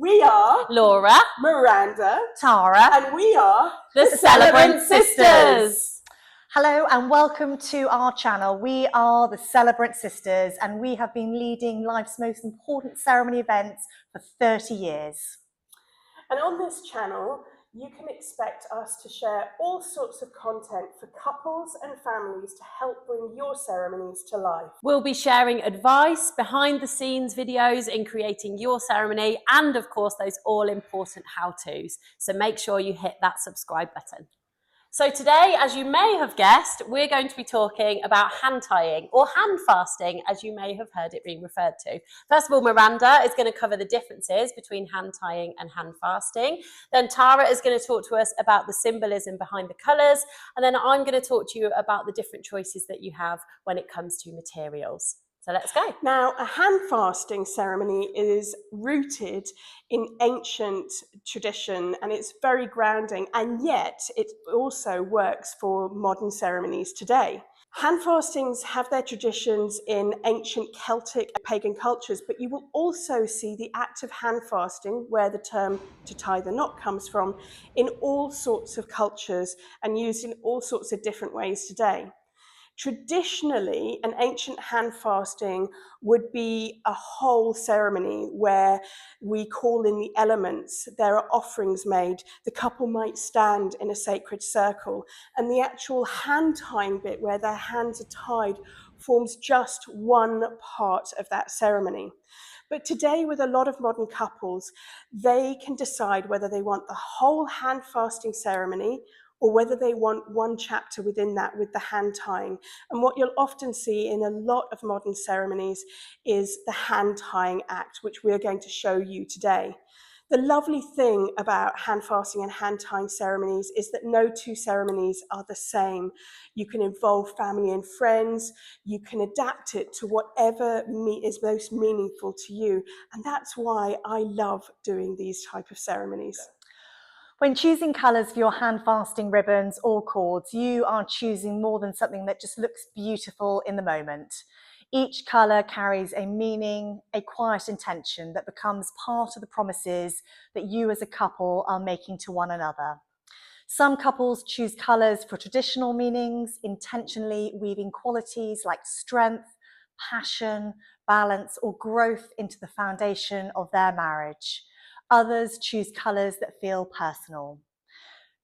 We are Laura, Miranda, Tara, and we are the Celebrant Sisters. Hello and welcome to our channel. We are the Celebrant Sisters and we have been leading life's most important ceremony events for 30 years. And on this channel, you can expect us to share all sorts of content for couples and families to help bring your ceremonies to life. We'll be sharing advice, behind the scenes videos in creating your ceremony, and of course those all important how-tos. So make sure you hit that subscribe button. So today, as you may have guessed, we're going to be talking about hand tying or hand fasting, as you may have heard it being referred to. First of all, Miranda is going to cover the differences between hand tying and hand fasting. Then Tara is going to talk to us about the symbolism behind the colours. And then I'm going to talk to you about the different choices that you have when it comes to materials. So let's go. Now, a hand fasting ceremony is rooted in ancient tradition and it's very grounding, and yet it also works for modern ceremonies today. Hand fastings have their traditions in ancient Celtic and pagan cultures, but you will also see the act of hand fasting, where the term to tie the knot comes from, in all sorts of cultures and used in all sorts of different ways today. Traditionally, an ancient hand fasting would be a whole ceremony where we call in the elements, there are offerings made, the couple might stand in a sacred circle, and the actual hand tying bit where their hands are tied forms just one part of that ceremony. But today, with a lot of modern couples, they can decide whether they want the whole hand fasting ceremony or whether they want one chapter within that with the hand tying. And what you'll often see in a lot of modern ceremonies is the hand tying act, which we're going to show you today. The lovely thing about hand fasting and hand tying ceremonies is that no two ceremonies are the same. You can involve family and friends, you can adapt it to whatever is most meaningful to you. And that's why I love doing these type of ceremonies. When choosing colours for your hand fasting ribbons or cords, you are choosing more than something that just looks beautiful in the moment. Each colour carries a meaning, a quiet intention that becomes part of the promises that you as a couple are making to one another. Some couples choose colours for traditional meanings, intentionally weaving qualities like strength, passion, balance, or growth into the foundation of their marriage. Others choose colours that feel personal.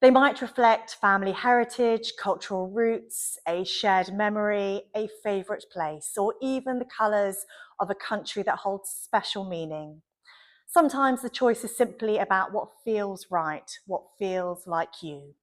They might reflect family heritage, cultural roots, a shared memory, a favourite place, or even the colours of a country that holds special meaning. Sometimes the choice is simply about what feels right, what feels like you.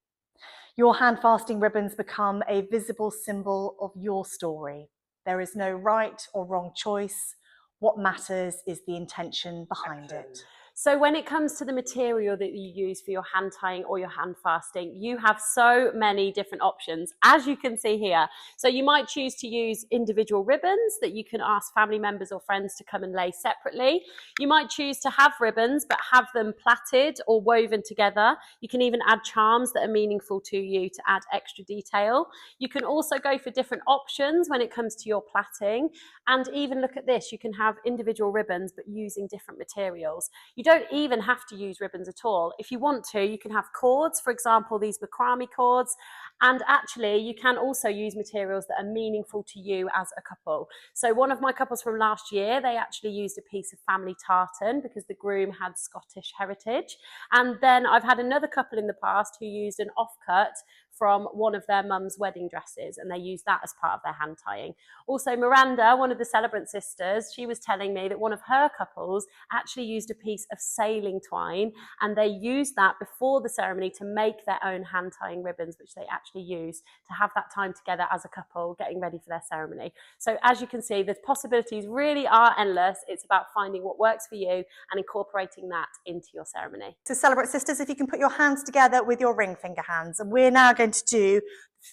Your hand fasting ribbons become a visible symbol of your story. There is no right or wrong choice. What matters is the intention behind it. So when it comes to the material that you use for your hand tying or your hand fasting, you have so many different options, as you can see here. So you might choose to use individual ribbons that you can ask family members or friends to come and lay separately. You might choose to have ribbons but have them plaited or woven together. You can even add charms that are meaningful to you to add extra detail. You can also go for different options when it comes to your plaiting, and even look at this, you can have individual ribbons but using different materials. You don't even have to use ribbons at all. If you want to, you can have cords, for example, these macrame cords, and actually you can also use materials that are meaningful to you as a couple. So one of my couples from last year, they actually used a piece of family tartan because the groom had Scottish heritage. And then I've had another couple in the past who used an offcut from one of their mum's wedding dresses, and they used that as part of their hand tying. Also, Miranda, one of the Celebrant Sisters, she was telling me that one of her couples actually used a piece of sailing twine, and they used that before the ceremony to make their own hand tying ribbons, which they actually used to have that time together as a couple getting ready for their ceremony. So as you can see, the possibilities really are endless. It's about finding what works for you and incorporating that into your ceremony. So Celebrant Sisters, if you can put your hands together with your ring finger hands, and we're now going to do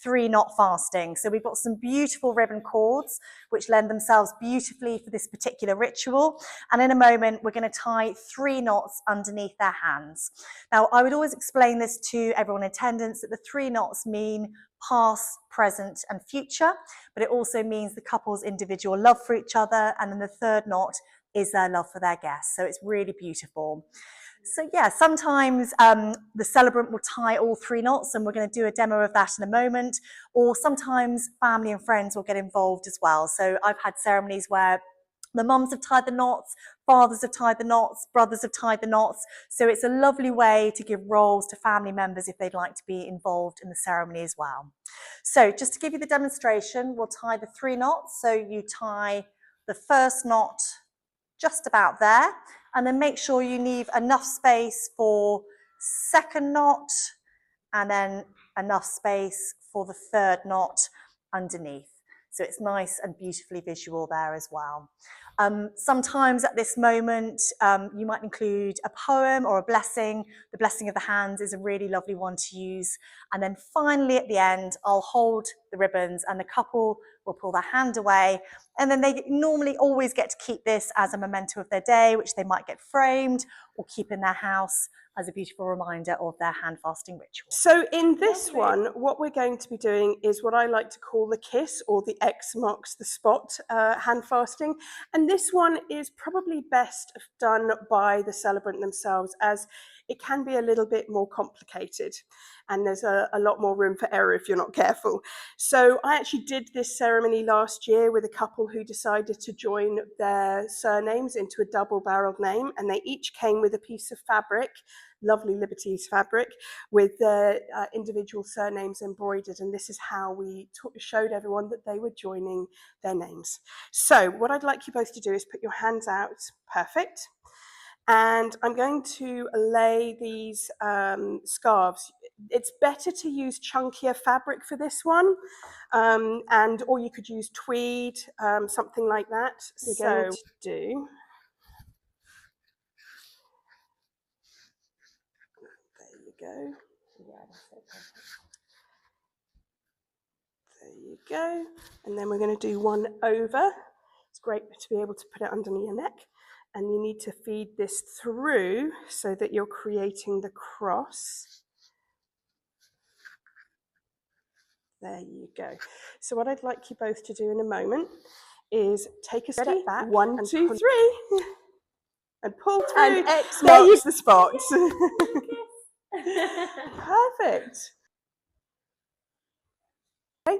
3-knot fasting. So we've got some beautiful ribbon cords which lend themselves beautifully for this particular ritual, and in a moment we're going to tie 3 knots underneath their hands. Now I would always explain this to everyone in attendance that the 3 knots mean past, present and future, but it also means the couple's individual love for each other, and then the 3rd knot is their love for their guests. So it's really beautiful. So yeah, sometimes the celebrant will tie all 3 knots, and we're going to do a demo of that in a moment. Or sometimes family and friends will get involved as well. So I've had ceremonies where the mums have tied the knots, fathers have tied the knots, brothers have tied the knots. So it's a lovely way to give roles to family members if they'd like to be involved in the ceremony as well. So just to give you the demonstration, we'll tie the 3 knots. So you tie the first knot just about there, and then make sure you leave enough space for second knot, and then enough space for the 3rd knot underneath. So it's nice and beautifully visual there as well. Sometimes at this moment, you might include a poem or a blessing. The blessing of the hands is a really lovely one to use. And then finally at the end, I'll hold the ribbons and the couple will pull their hand away. And then they normally always get to keep this as a memento of their day, which they might get framed or keep in their house as a beautiful reminder of their hand fasting ritual. So in this one, what we're going to be doing is what I like to call the kiss, or the X marks the spot hand fasting. And this one is probably best done by the celebrant themselves, as it can be a little bit more complicated and there's a lot more room for error if you're not careful. So I actually did this ceremony last year with a couple who decided to join their surnames into a double-barreled name, and they each came with a piece of fabric, lovely Liberty's fabric, with their individual surnames embroidered, and this is how we showed everyone that they were joining their names. So what I'd like you both to do is put your hands out, perfect, and I'm going to lay these scarves. It's better to use chunkier fabric for this one, or you could use tweed, something like that. We're going to do. There you go. Yeah, that's it. There you go. And then we're going to do one over. It's great to be able to put it underneath your neck. And you need to feed this through so that you're creating the cross. There you go. So what I'd like you both to do in a moment is take a step back. 1, 2, 3. And pull through. And X marks the spot. Perfect. Okay.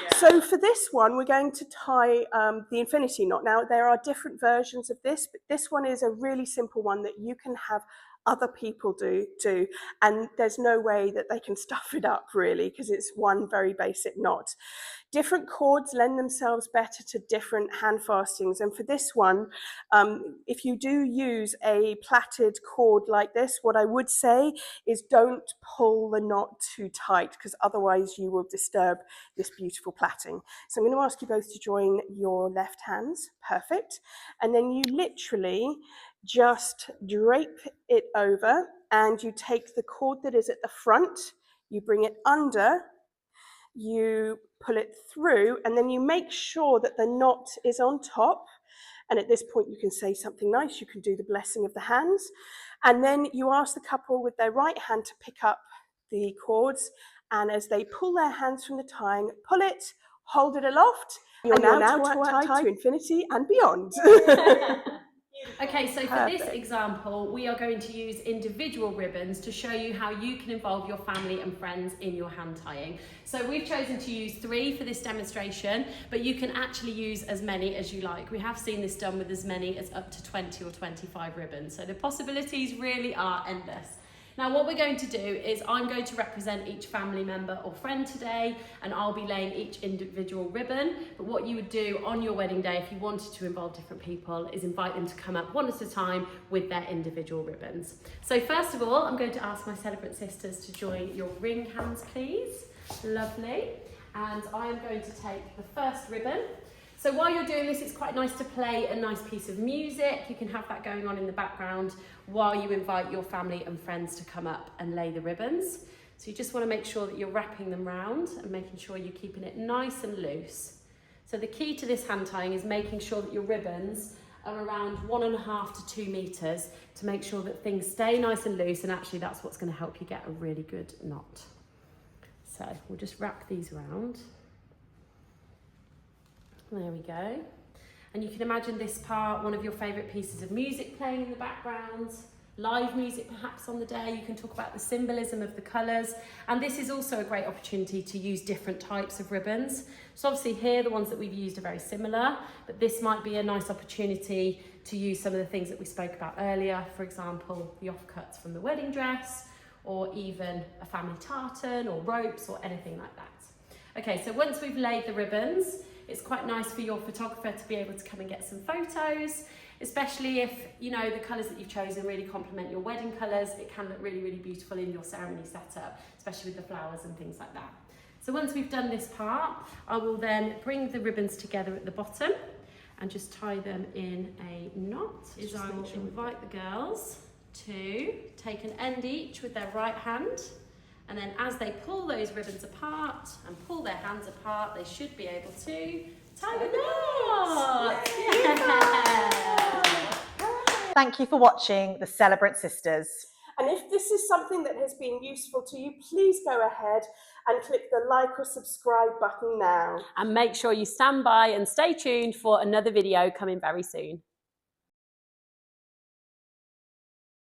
Yeah. So for this one, we're going to tie the infinity knot. Now, there are different versions of this, but this one is a really simple one that you can have other people do, and there's no way that they can stuff it up really, because it's one very basic knot. Different cords lend themselves better to different hand fastings, and for this one, if you do use a plaited cord like this, what I would say is don't pull the knot too tight, because otherwise you will disturb this beautiful plaiting. So I'm going to ask you both to join your left hands, perfect, and then you literally just drape it over, and you take the cord that is at the front, you bring it under, you pull it through, and then you make sure that the knot is on top. And at this point you can say something nice, you can do the blessing of the hands, and then you ask the couple with their right hand to pick up the cords, and as they pull their hands from the tying, pull it, hold it aloft, you're now tied to infinity and beyond. Okay, so for this example, we are going to use individual ribbons to show you how you can involve your family and friends in your hand tying. So we've chosen to use 3 for this demonstration, but you can actually use as many as you like. We have seen this done with as many as up to 20 or 25 ribbons. So the possibilities really are endless. Now what we're going to do is I'm going to represent each family member or friend today, and I'll be laying each individual ribbon. But what you would do on your wedding day if you wanted to involve different people is invite them to come up one at a time with their individual ribbons. So first of all, I'm going to ask my Celebrant Sisters to join your ring hands, please. Lovely. And I am going to take the first ribbon. So while you're doing this, it's quite nice to play a nice piece of music. You can have that going on in the background while you invite your family and friends to come up and lay the ribbons. So you just want to make sure that you're wrapping them round and making sure you're keeping it nice and loose. So the key to this hand tying is making sure that your ribbons are around 1.5 to 2 meters to make sure that things stay nice and loose, and actually that's what's going to help you get a really good knot. So we'll just wrap these around. There we go. And you can imagine this part, one of your favourite pieces of music playing in the background, live music perhaps on the day. You can talk about the symbolism of the colours. And this is also a great opportunity to use different types of ribbons. So obviously here, the ones that we've used are very similar, but this might be a nice opportunity to use some of the things that we spoke about earlier. For example, the offcuts from the wedding dress, or even a family tartan or ropes or anything like that. Okay, so once we've laid the ribbons, it's quite nice for your photographer to be able to come and get some photos, especially if, you know, the colours that you've chosen really complement your wedding colours. It can look really, really beautiful in your ceremony setup, especially with the flowers and things like that. So once we've done this part, I will then bring the ribbons together at the bottom and just tie them in a knot. I will invite the girls to take an end each with their right hand, and then as they pull those ribbons apart and pull their hands apart, they should be able to tie the knot. Yeah. Thank you for watching the Celebrant Sisters. And if this is something that has been useful to you, please go ahead and click the like or subscribe button now. And make sure you stand by and stay tuned for another video coming very soon.